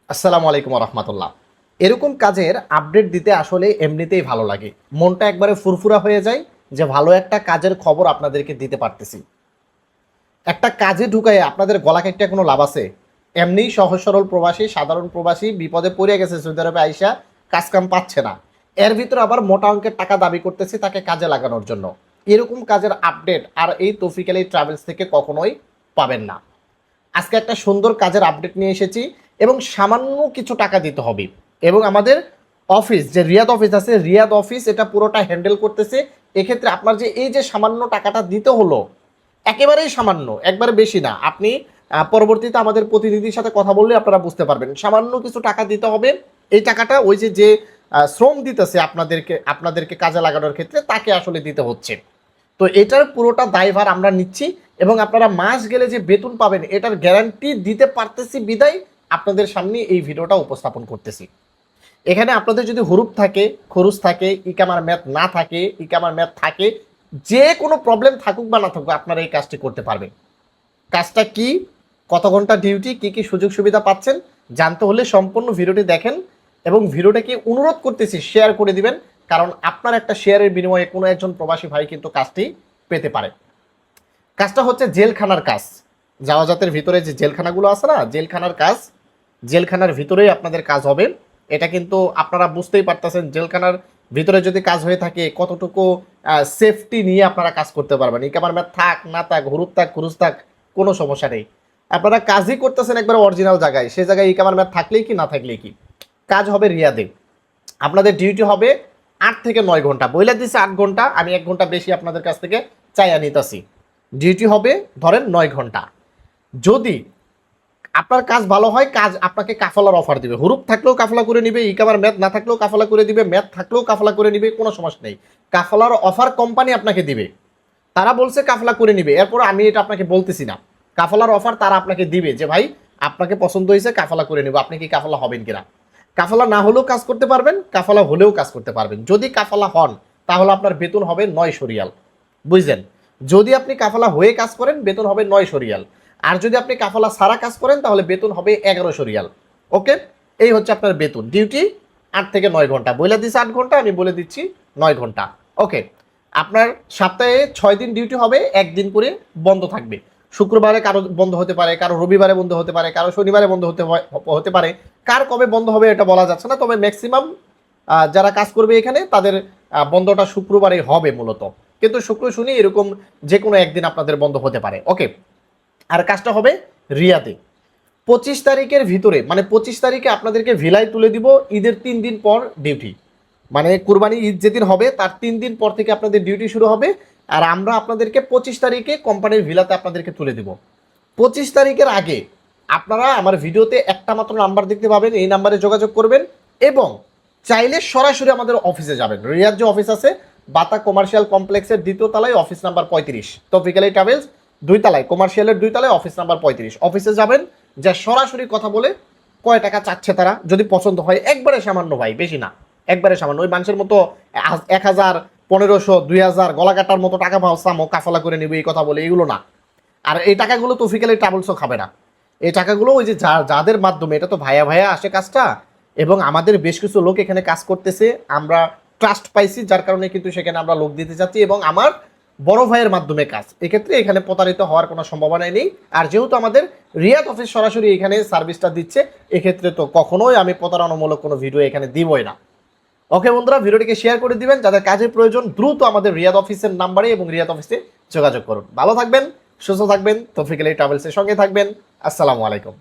আসসালামু আলাইকুম রহমতুল্লাহ। এরকম কাজের আপডেট দিতে আসলে এমনিতেই ভালো লাগে, মনটা একবারে ফুরফুরা হয়ে যায় যে ভালো একটা কাজের খবর আপনাদেরকে দিতে পারতেছি। একটা কাজে ঢুকাই আপনাদের গলা কেটে কোনো লাভ আছে? এমনি সহজ সরল প্রবাসী, সাধারণ প্রবাসী বিপদে পড়ে গেছে, সৌদি আরবে আইসা কাজকাম পাচ্ছে না, এর ভিতরে আবার মোটা অঙ্কের টাকা দাবি করতেছে তাকে কাজে লাগানোর জন্য। এরকম কাজের আপডেট আর এই তৌফিক আলী ট্রাভেলস থেকে কখনোই পাবেন না। আজকে একটা সুন্দর কাজের আপডেট নিয়ে এসেছি এবং সামান্য কিছু টাকা দিতে হবে। এবং আমাদের অফিস যে রিয়াদ অফিস আছে, রিয়াদ অফিস এটা পুরোটা হ্যান্ডেল করতেছে। এক্ষেত্রে আপনার যে এই যে সামান্য টাকাটা দিতে হলো, একেবারেই সামান্য, একবারে বেশি না। আপনি পরবর্তীতে আমাদের প্রতিনিধির সাথে কথা বললে আপনারা বুঝতে পারবেন। সামান্য কিছু টাকা দিতে হবে। এই টাকাটা ওই যে যে শ্রম দিতেছে আপনাদেরকে কাজে লাগানোর ক্ষেত্রে তাকে আসলে দিতে হচ্ছে। তো এটার পুরোটা দায়ভার আমরা নিচ্ছি এবং আপনারা মাস গেলে যে বেতন পাবেন এটার গ্যারান্টি দিতে পারতেছি বিদায় আপনাদের সামনে এই ভিডিওটা উপস্থাপন করতেছি। এখানে আপনাদের যদি হুরুপ থাকে, খরুচ থাকে, ইকামার ম্যাথ না থাকে, ইকামার ম্যাথ থাকে, যে কোনো প্রবলেম থাকুক বা না থাকুক আপনারা এই কাজটি করতে পারবেন। কাজটা কি, কত ঘন্টা ডিউটি, কি কি সুযোগ সুবিধা পাচ্ছেন জানতে হলে সম্পূর্ণ ভিডিওটি দেখেন এবং ভিডিওটাকে অনুরোধ করতেছি শেয়ার করে দিবেন, কারণ আপনার একটা শেয়ারের বিনিময়ে কোনো একজন প্রবাসী ভাই কিন্তু কাজটি পেতে পারে। কাজটা হচ্ছে জেলখানার কাজ। জাওয়াজাতের ভিতরে যে জেলখানাগুলো আছে না, জেলখানার কাজ, জেলখানার ভিতরেই আপনাদের কাজ হবে। এটা কিন্তু আপনারা বুঝতেই পারতেছেন জেলখানার ভিতরে যদি কাজ হয়ে থাকে কতটুকু সেফটি নিয়ে আপনারা কাজ করতে পারবেন। ইকামার ম্যাথ থাক না থাক, হুরুপ থাক, খুরুজ থাক, কোনো সমস্যা নেই। আপনারা কাজই করতেছেন একবার অরিজিনাল জায়গায়, সে জায়গায় ইকামার ম্যাথ থাকলেই কি না থাকলেই কি। কাজ হবে রিয়াদে। আপনাদের ডিউটি হবে 8 থেকে 9 ঘন্টা। বইলে দিচ্ছে 8 ঘন্টা, আমি 1 ঘন্টা বেশি আপনাদের কাছ থেকে চাইয়া নিতেছি। ডিউটি হবে ধরেন 9 ঘন্টা। যদি আপনার কাজ ভালো হয়, কাজ আপনাকে কাফালার অফার দিবে। হুরুপ থাকলেও কাফলা করে নিবে, ইকামার ম্যাথ না থাকলেও কাফলা করে দিবে, ম্যাথ থাকলেও কাফলা করে নিবে, কোনো সমস্যা নেই। কাফলার অফার কোম্পানি আপনাকে দিবে। তারা বলছে কাফলা করে নিবে, এরপর আমি এটা আপনাকে বলতেছি না। কাফলার অফার তারা আপনাকে দিবে যে ভাই আপনাকে পছন্দ হয়েছে, কাফলা করে নিব, আপনি কি কাফলা হবেন কিনা। কাফলা না হলেও কাজ করতে পারবেন, কাফলা হলেও কাজ করতে পারবেন। যদি কাফলা হন তাহলে আপনার বেতন হবে 900 রিয়াল। বুঝলেন? যদি আপনি কাফলা হয়ে কাজ করেন বেতন হবে 900 রিয়াল। আর যদি আপনি কাফলা সারা কাজ করেন তাহলে বেতন হবে 1100 রিয়াল। ওকে, এই হচ্ছে আপনার বেতন। ডিউটি 8 থেকে 9 ঘন্টা। বলে দিচ্ছি 8 ঘন্টা, আমি বলে দিচ্ছি 9 ঘন্টা। ওকে, আপনার সপ্তাহে 6 দিন ডিউটি হবে, একদিন করে বন্ধ থাকবে। শুক্রবারে কারো বন্ধ হতে পারে, কারো রবিবারে বন্ধ হতে পারে, কারো শনিবারে বন্ধ হতে পারে। কার কবে বন্ধ হবে এটা বলা যাচ্ছে না, তবে ম্যাক্সিমাম যারা কাজ করবে এখানে তাদের বন্ধটা শুক্রবারে হবে মূলত। কিন্তু শুক্র শনি এরকম যে কোনো একদিন আপনাদের বন্ধ হতে পারে। ওকে, আর কাজটা হবে রিয়াদে। 25 তারিখের ভিতরে, মানে 25 তারিখে আপনাদেরকে ভিলায় তুলে দিব। ঈদের 3 দিন পর ডিউটি, মানে কুরবানি ঈদ যেদিন হবে তার 3 দিন পর থেকে আপনাদের ডিউটি শুরু হবে। আর আমরা আপনাদেরকে 25 তারিখে কোম্পানির ভিলাতে আপনাদেরকে তুলে দিব। 25 তারিখের আগে আপনারা আমার ভিডিওতে একটা মাত্র নাম্বার দেখতে পাবেন, এই নাম্বারে যোগাযোগ করবেন এবং চাইলে সরাসরি আমাদের অফিসে যাবেন। রিয়াদ যে অফিস আছে বাতা কমার্শিয়াল কমপ্লেক্সের 2য় তলায়, অফিস নাম্বার 35, তৌফিক আলী ট্রাভেলস 2 তলায়, কমার্শিয়ালের 2 তলায়, অফিস নাম্বার 35। অফিসে যাবেন, যা সরাসরি কথা বলে কয় টাকা চাচ্ছে তারা যদি পছন্দ হয়, একবারে সামান্য ভাই, বেশি না, একবারে সামান্য। ওই মানুষের মতো 1000, 1500, 2000 গলা কাটার মতো টাকা পাওয়া কাফলা করে নিবে এই কথা বলে, এগুলো না। আর এই টাকাগুলো তৌফিক আলী ট্রাভেলসও খাবে না। এই টাকাগুলো ওই যে যাদের মাধ্যমে, এটা তো ভাইয়া ভাইয়া আসে কাজটা, এবং আমাদের বেশ কিছু লোক এখানে কাজ করতেছে, আমরা ট্রাস্ট পাইছি, যার কারণে কিন্তু সেখানে আমরা লোক দিতে চাচ্ছি এবং আমার বড় ভাইয়ের মাধ্যমে কাজ। এক্ষেত্রে এখানে প্রতারিত হওয়ার কোনো সম্ভাবনাই নেই। আর যেহেতু আমাদের রিয়াদ অফিস সরাসরি এখানে সার্ভিসটা দিচ্ছে, এক্ষেত্রে তো কখনোই আমি প্রতারণামূলক কোনো ভিডিও এখানে দিবই না। ওকে বন্ধুরা, ভিডিওটিকে শেয়ার করে দিবেন। যাদের কাজের প্রয়োজন দ্রুত আমাদের রিয়াদ অফিসের নাম্বারে এবং রিয়াদ অফিসে যোগাযোগ করুন। ভালো থাকবেন, সুস্থ থাকবেন, তৌফিক আলী ট্রাভেলসের সঙ্গে থাকবেন। আসসালামু আলাইকুম।